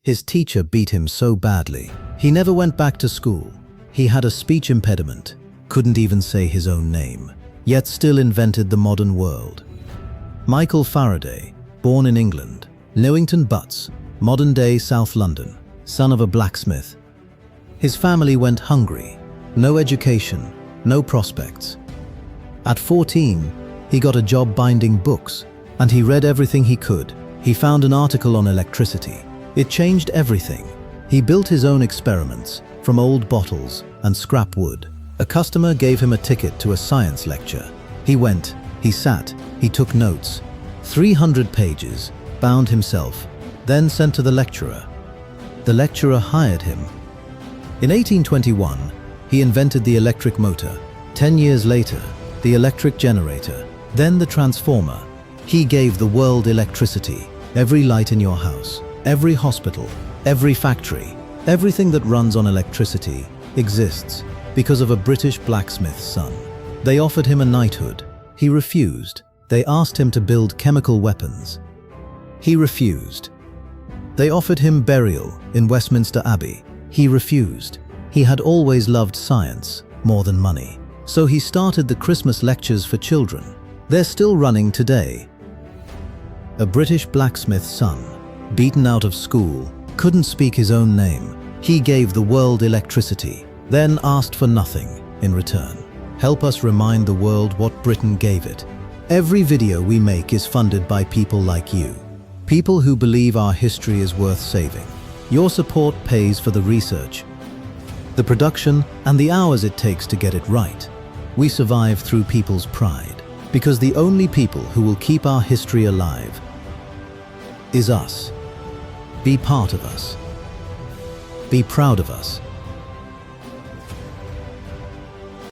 His teacher beat him so badly. He never went back to school. He had a speech impediment, couldn't even say his own name, yet still invented the modern world. Michael Faraday, born in England, Newington Butts, modern-day South London, son of a blacksmith. His family went hungry, no education, no prospects. At 14, he got a job binding books, and he read everything he could. He found an article on electricity. It changed everything. He built his own experiments from old bottles and scrap wood. A customer gave him a ticket to a science lecture. He went, he sat, he took notes. 300 pages, bound himself, then sent to the lecturer. The lecturer hired him. In 1821, he invented the electric motor. 10 years later, the electric generator, then the transformer. He gave the world electricity, every light in your house, every hospital, every factory, everything that runs on electricity exists because of a British blacksmith's son. They offered him a knighthood. He refused. They asked him to build chemical weapons. He refused. They offered him burial in Westminster Abbey. He refused. He had always loved science more than money. So he started the Christmas lectures for children. They're still running today. A British blacksmith's son, beaten out of school, couldn't speak his own name. He gave the world electricity, then asked for nothing in return. Help us remind the world what Britain gave it. Every video we make is funded by people like you. People who believe our history is worth saving. Your support pays for the research, the production, and the hours it takes to get it right. We survive through people's pride, because the only people who will keep our history alive is us. Be part of us. Be proud of us.